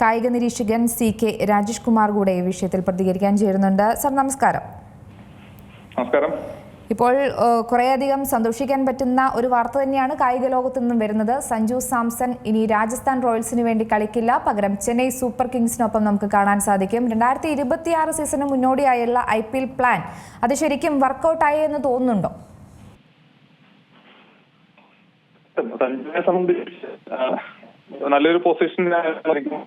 കായിക നിരീക്ഷകൻ CK രാജേഷ് കുമാർ കൂടെ ഈ വിഷയത്തിൽ പ്രതികരിക്കാൻ ചേരുന്നുണ്ട്. സർ നമസ്കാരം. നമസ്കാരം. ഇപ്പോൾ കുറേയധികം സന്തോഷിക്കാൻ പറ്റുന്ന ഒരു വാർത്ത തന്നെയാണ് കായിക ലോകത്തു നിന്നും വരുന്നത്. സഞ്ജു സാംസൺ ഇനി രാജസ്ഥാൻ റോയൽസിന് വേണ്ടി കളിക്കില്ല, പകരം ചെന്നൈ സൂപ്പർ കിങ്സിനൊപ്പം നമുക്ക് കാണാൻ സാധിക്കും. 2026 സീസണിന് മുന്നോടിയായുള്ള IPL പ്ലാൻ അത് ശരിക്കും വർക്കൗട്ടായി എന്ന് തോന്നുന്നുണ്ടോ? സഞ്ജുവിനെ സംബന്ധിച്ച് നല്ലൊരു പൊസിഷനിലായിരിക്കും.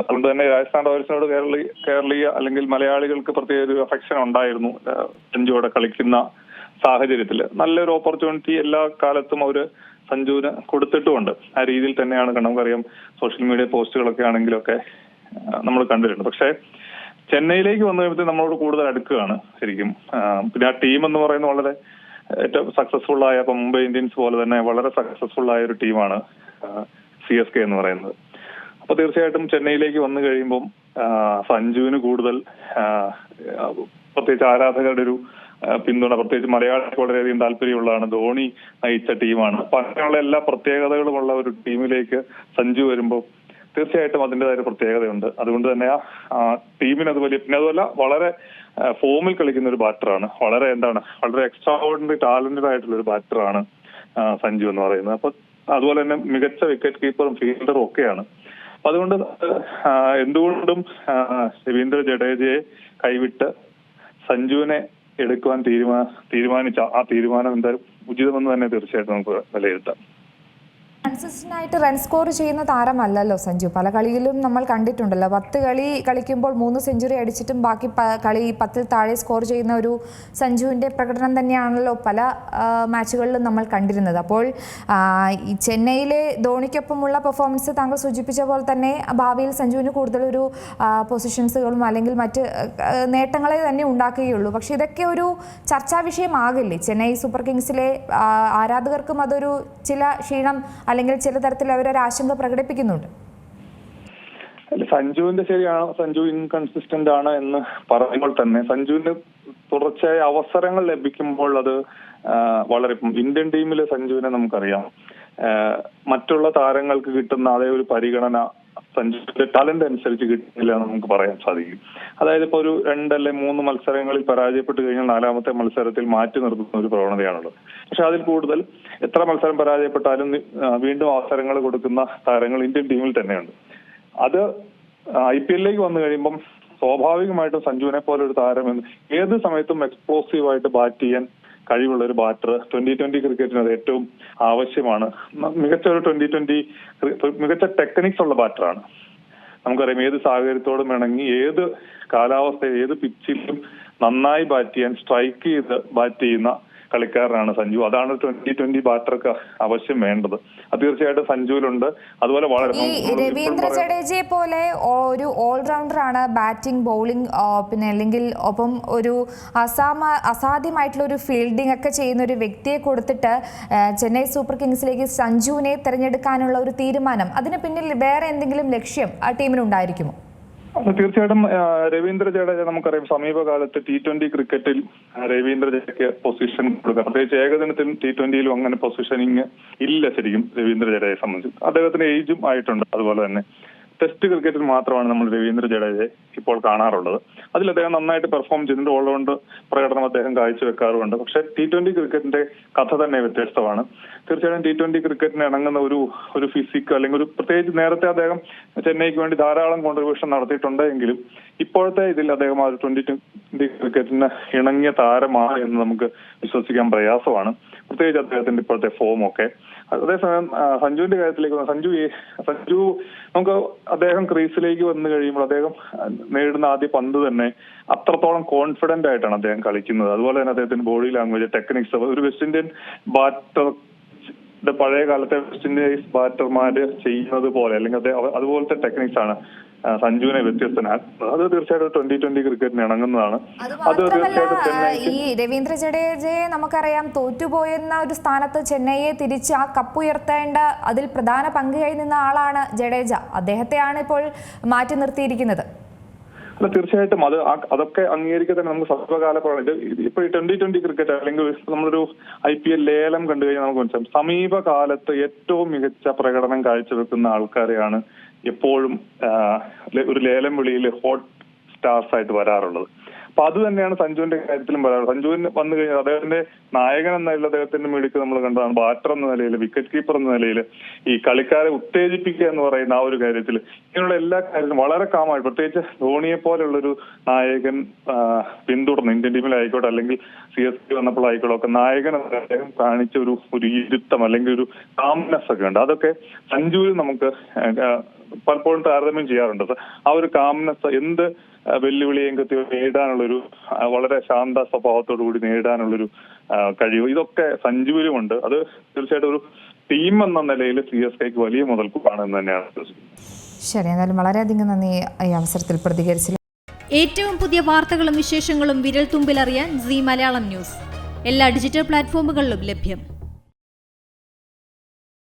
അതുകൊണ്ട് തന്നെ രാജസ്ഥാൻ റോയൽസിനോട് കേരളീയ അല്ലെങ്കിൽ മലയാളികൾക്ക് പ്രത്യേക ഒരു അഫെക്ഷൻ ഉണ്ടായിരുന്നു. സഞ്ജുവിടെ കളിക്കുന്ന സാഹചര്യത്തിൽ നല്ലൊരു ഓപ്പർച്യൂണിറ്റി എല്ലാ കാലത്തും അവര് സഞ്ജുവിന് കൊടുത്തിട്ടുമുണ്ട്. ആ രീതിയിൽ തന്നെയാണ് നമുക്കറിയാം, സോഷ്യൽ മീഡിയ പോസ്റ്റുകളൊക്കെ ആണെങ്കിലൊക്കെ നമ്മൾ കണ്ടിട്ടുണ്ട്. പക്ഷേ ചെന്നൈയിലേക്ക് വന്നു കഴിയുമ്പോൾ നമ്മളോട് കൂടുതൽ അടുക്കുകയാണ് ശരിക്കും. പിന്നെ ആ ടീം എന്ന് പറയുന്നത് വളരെ ഏറ്റവും സക്സസ്ഫുൾ ആയ, ഇപ്പൊ മുംബൈ ഇന്ത്യൻസ് പോലെ തന്നെ വളരെ സക്സസ്ഫുൾ ആയ ഒരു ടീമാണ് CSK എന്ന് പറയുന്നത്. അപ്പൊ തീർച്ചയായിട്ടും ചെന്നൈയിലേക്ക് വന്നു കഴിയുമ്പം സഞ്ജുവിന് കൂടുതൽ പ്രത്യേകിച്ച് ആരാധകരുടെ ഒരു പിന്തുണ, പ്രത്യേകിച്ച് മലയാളികൾക്ക് വളരെയധികം താല്പര്യമുള്ളതാണ്. ധോണി നയിച്ച ടീമാണ്. അപ്പൊ അങ്ങനെയുള്ള എല്ലാ പ്രത്യേകതകളുമുള്ള ഒരു ടീമിലേക്ക് സഞ്ജു വരുമ്പോൾ തീർച്ചയായിട്ടും അതിൻ്റെതായ ഒരു പ്രത്യേകതയുണ്ട്. അതുകൊണ്ട് തന്നെ ആ ടീമിന് അത് വലിയ, പിന്നെ അതുമല്ല വളരെ ഫോമിൽ കളിക്കുന്ന ഒരു ബാറ്ററാണ്. വളരെ എക്സ്ട്രാ ഓർഡിനറി ടാലന്റഡ് ആയിട്ടുള്ള ഒരു ബാറ്ററാണ് സഞ്ജു എന്ന് പറയുന്നത്. അപ്പൊ അതുപോലെ തന്നെ മികച്ച വിക്കറ്റ് കീപ്പറും ഫീൽഡറും ഒക്കെയാണ്. അതുകൊണ്ട് എന്തുകൊണ്ടും രവീന്ദ്ര ജഡേജയെ കൈവിട്ട് സഞ്ജുവിനെ എടുക്കുവാൻ തീരുമാനിച്ച ആ തീരുമാനം എന്തായാലും ഉചിതമെന്ന് തന്നെ തീർച്ചയായിട്ടും നമുക്ക് വിലയിരുത്താം. കൺസിസ്റ്റന്റ് ആയിട്ട് റൺ സ്കോർ ചെയ്യുന്ന താരമല്ലല്ലോ സഞ്ജു. പല കളിയിലും നമ്മൾ കണ്ടിട്ടുണ്ടല്ലോ, 10 കളി കളിക്കുമ്പോൾ 3 സെഞ്ചുറി അടിച്ചിട്ടും ബാക്കി കളി 10 താഴെ സ്കോർ ചെയ്യുന്ന ഒരു സഞ്ജുവിൻ്റെ പ്രകടനം തന്നെയാണല്ലോ പല മാച്ചുകളിലും നമ്മൾ കണ്ടിരുന്നത്. അപ്പോൾ ഈ ചെന്നൈയിലെ ധോണിക്കൊപ്പമുള്ള പെർഫോമൻസ് താങ്കൾ സൂചിപ്പിച്ച പോലെ തന്നെ ഭാവിയിൽ സഞ്ജുവിന് കൂടുതലൊരു പൊസിഷൻസുകളും അല്ലെങ്കിൽ മറ്റ് നേട്ടങ്ങളെ തന്നെ ഉണ്ടാക്കുകയുള്ളൂ. പക്ഷേ ഇതൊക്കെ ഒരു ചർച്ചാ വിഷയമാകില്ലേ? ചെന്നൈ സൂപ്പർ കിങ്സിലെ ആരാധകർക്കും അതൊരു ചില ക്ഷീണം അല്ലെങ്കിൽ ചില തരത്തിൽ അവരൊരു ആശങ്ക പ്രകടിപ്പിക്കുന്നുണ്ട്. സഞ്ജുവിന്റെ ശരിയാണ്, സഞ്ജു ഇൻകൺസിസ്റ്റന്റ് ആണ് എന്ന് പറയുമ്പോൾ തന്നെ സഞ്ജുവിന് തുടർച്ചയായ അവസരങ്ങൾ ലഭിക്കുമ്പോൾ അത് വളരെ, ഇന്ത്യൻ ടീമിലെ സഞ്ജുവിനെ നമുക്കറിയാം, മറ്റുള്ള താരങ്ങൾക്ക് കിട്ടുന്ന അതേ ഒരു പരിഗണന സഞ്ജുവിന്റെ ടാലന്റ് അനുസരിച്ച് കിട്ടില്ല എന്ന് നമുക്ക് പറയാൻ സാധിക്കും. അതായത് ഇപ്പൊ ഒരു 2 അല്ലെങ്കിൽ 3 മത്സരങ്ങളിൽ പരാജയപ്പെട്ട് കഴിഞ്ഞാൽ 4ാമത്തെ മത്സരത്തിൽ മാറ്റി നിർത്തുന്ന ഒരു പ്രവണതയാണുള്ളത്. പക്ഷെ അതിൽ കൂടുതൽ എത്ര മത്സരം പരാജയപ്പെട്ടാലും വീണ്ടും അവസരങ്ങൾ കൊടുക്കുന്ന താരങ്ങൾ ഇന്ത്യൻ ടീമിൽ തന്നെയുണ്ട്. അത് IPL-ലേക്ക് വന്നു കഴിയുമ്പം സ്വാഭാവികമായിട്ടും സഞ്ജുവിനെ പോലെ ഒരു താരം ഏത് സമയത്തും എക്സ്പ്ലോസീവായിട്ട് ബാറ്റ് ചെയ്യാൻ കഴിവുള്ള ഒരു ബാറ്റർ 2020 ക്രിക്കറ്റിന് അത് ഏറ്റവും ആവശ്യമാണ്. മികച്ച ഒരു 2020 മികച്ച ടെക്നിക്സ് ഉള്ള ബാറ്ററാണ്. നമുക്കറിയാം, ഏത് സാഹചര്യത്തോടും ഇണങ്ങി ഏത് കാലാവസ്ഥയിൽ ഏത് പിച്ചിലും നന്നായി ബാറ്റ് ചെയ്യാൻ, സ്ട്രൈക്ക് ചെയ്ത് ബാറ്റ് ചെയ്യുന്ന കളിക്കാരനാണ് സഞ്ജു. അതാണ് 2020 ബാറ്റർക്ക് ആവശ്യം വേണ്ടത്. അത് തീർച്ചയായിട്ടും സഞ്ജുവിലുണ്ട്. അതുപോലെ രവീന്ദ്ര ജഡേജയെ പോലെ ഒരു ഓൾറൗണ്ടറാണ്, ബാറ്റിംഗ് ബൗളിംഗ് പിന്നെ അല്ലെങ്കിൽ ഒപ്പം ഒരു അസാധ്യമായിട്ടുള്ള ഒരു ഫീൽഡിംഗ് ഒക്കെ ചെയ്യുന്ന ഒരു വ്യക്തിയെ കൊടുത്തിട്ട് ചെന്നൈ സൂപ്പർ കിങ്സിലേക്ക് സഞ്ജുവിനെ തിരഞ്ഞെടുക്കാനുള്ള ഒരു തീരുമാനം, അതിന് പിന്നിൽ വേറെ എന്തെങ്കിലും ലക്ഷ്യം ആ ടീമിനുണ്ടായിരിക്കുമോ? തീർച്ചയായിട്ടും രവീന്ദ്ര ജഡേജ നമുക്കറിയാം, സമീപകാലത്ത് T20 ക്രിക്കറ്റിൽ രവീന്ദ്ര ജഡേജയ്ക്ക് പൊസിഷൻ കൊടുക്കുക, പ്രത്യേകിച്ച് ഏകദിനത്തിൽ T20യിലും അങ്ങനെ പൊസിഷനിങ് ഇല്ല ശരിക്കും രവീന്ദ്ര ജഡേജയെ സംബന്ധിച്ച്. അദ്ദേഹത്തിന് ഏജും ആയിട്ടുണ്ട്. അതുപോലെ തന്നെ ടെസ്റ്റ് ക്രിക്കറ്റിൽ മാത്രമാണ് നമ്മൾ രവീന്ദ്ര ജഡേജയെ ഇപ്പോൾ കാണാറുള്ളത്. അതിൽ അദ്ദേഹം നന്നായിട്ട് പെർഫോം ചെയ്തിട്ടുണ്ട്. ഓൾറൗണ്ട് പ്രകടനം അദ്ദേഹം കാഴ്ചവെക്കാറുമുണ്ട്. പക്ഷെ T20 ക്രിക്കറ്റിന്റെ കഥ തന്നെ വ്യത്യസ്തമാണ്. തീർച്ചയായും T20 ക്രിക്കറ്റിന് ഇണങ്ങുന്ന ഒരു ഫിസിക് അല്ലെങ്കിൽ ഒരു പ്രത്യേകിച്ച് നേരത്തെ അദ്ദേഹം ചെന്നൈക്ക് വേണ്ടി ധാരാളം കോൺട്രിബ്യൂഷൻ നടത്തിയിട്ടുണ്ട് എങ്കിലും ഇപ്പോഴത്തെ ഇതിൽ അദ്ദേഹം ആ 2020 ക്രിക്കറ്റിന് ഇണങ്ങിയ താരമാണ് എന്ന് നമുക്ക് വിശ്വസിക്കാൻ പ്രയാസമാണ്, പ്രത്യേകിച്ച് അദ്ദേഹത്തിന്റെ ഇപ്പോഴത്തെ ഫോമൊക്കെ. അതേസമയം സഞ്ജുവിന്റെ കാര്യത്തിലേക്ക് സഞ്ജു നമുക്ക് അദ്ദേഹം ക്രീസിലേക്ക് വന്നു കഴിയുമ്പോൾ അദ്ദേഹം നേടുന്ന ആദ്യ പന്ത് തന്നെ അത്രത്തോളം കോൺഫിഡന്റ് ആയിട്ടാണ് അദ്ദേഹം കളിക്കുന്നത്. അതുപോലെ തന്നെ അദ്ദേഹത്തിന്റെ ബോഡി ലാംഗ്വേജ്, ടെക്നിക്സ്, ഒരു വെസ്റ്റ് ഇന്ത്യൻ ബാറ്റർ, പഴയ കാലത്തെ വെസ്റ്റ് ഇൻഡീസ് ബാറ്റർമാര് ചെയ്യുന്നത് പോലെ അല്ലെങ്കിൽ അതുപോലത്തെ ടെക്നിക്സ് ആണ് സഞ്ജുവിനെ വ്യത്യസ്തനാക്കുന്നത്. അത് തീർച്ചയായിട്ടും 2020 ക്രിക്കറ്റിന് ഇണങ്ങുന്നതാണ്. അത് ഈ രവീന്ദ്ര ജഡേജയെ നമുക്കറിയാം, തോറ്റുപോയെന്ന ഒരു സ്ഥാനത്ത് ചെന്നൈയെ തിരിച്ച് ആ കപ്പ് ഉയർത്തേണ്ട അതിൽ പ്രധാന പങ്കായി നിന്ന ആളാണ് ജഡേജ. അദ്ദേഹത്തെയാണ് ഇപ്പോൾ മാറ്റി നിർത്തിയിരിക്കുന്നത്. അല്ല, തീർച്ചയായിട്ടും അതൊക്കെ അംഗീകരിക്കുക തന്നെ. നമുക്ക് സർവകാല ഇപ്പൊ 2020 ക്രിക്കറ്റ് അല്ലെങ്കിൽ നമ്മളൊരു IPL ലേലം കണ്ടു കഴിഞ്ഞാൽ നമുക്ക് മനസ്സിലാവും, സമീപകാലത്ത് ഏറ്റവും മികച്ച പ്രകടനം കാഴ്ചവെക്കുന്ന ആൾക്കാരെയാണ് എപ്പോഴും ഒരു ലേലം വിളിയിൽ ഹോട്ട് സ്റ്റാർസ് ആയിട്ട് വരാറുള്ളത്. അപ്പൊ അത് തന്നെയാണ് സഞ്ജുവിന്റെ കാര്യത്തിലും പറയാറ്. സഞ്ജുവിന് വന്നു കഴിഞ്ഞാൽ അദ്ദേഹത്തിന്റെ നായകൻ എന്ന നിലയിൽ അദ്ദേഹത്തിന്റെ മിടുക്ക് നമ്മൾ കണ്ടതാണ്. ബാറ്റർ എന്ന നിലയിൽ, വിക്കറ്റ് കീപ്പർ എന്ന നിലയിൽ ഈ കളിക്കാരെ ഉത്തേജിപ്പിക്കുക എന്ന് പറയുന്ന ആ ഒരു കാര്യത്തിൽ ഇങ്ങനെയുള്ള എല്ലാ കാര്യത്തിലും വളരെ കാമായി, പ്രത്യേകിച്ച് ധോണിയെ പോലുള്ളൊരു നായകൻ പിന്തുടർന്ന് ഇന്ത്യൻ ടീമിലായിക്കോട്ടെ അല്ലെങ്കിൽ CSK വന്നപ്പോഴായിക്കോട്ടെ ഒക്കെ നായകൻ അദ്ദേഹം കാണിച്ച ഒരു ഇരുത്തം അല്ലെങ്കിൽ ഒരു കാംനെസ് ഒക്കെ ഉണ്ട്. അതൊക്കെ സഞ്ജുവിൽ നമുക്ക് പലപ്പോഴും താരതമ്യം ചെയ്യാറുണ്ട്. ആ ഒരു കാംനെസ്, എന്ത് വെല്ലുവിളിയും കൃത്യം നേടാനുള്ളൊരു വളരെ ശാന്ത സ്വഭാവത്തോടു കൂടി നേടാനുള്ളൊരു കഴിവ്, ഇതൊക്കെ സഞ്ജുവിലുമുണ്ട്. അത് തീർച്ചയായിട്ടും ഒരു ടീം എന്ന നിലയിൽ CSKക്ക് വലിയ മുതൽക്കൂട്ടാണെന്ന് തന്നെയാണ് വിശ്വസിക്കുന്നത്. ശരി, എന്നാലും വളരെയധികം നന്ദി ഈ അവസരത്തിൽ പ്രതികരിച്ചു. ഏറ്റവും പുതിയ വാർത്തകളും വിശേഷങ്ങളും വിരൽ തുമ്പിലറിയാൻ സീ മലയാളം ന്യൂസ് എല്ലാ ഡിജിറ്റൽ പ്ലാറ്റ്ഫോമുകളിലും ലഭ്യം.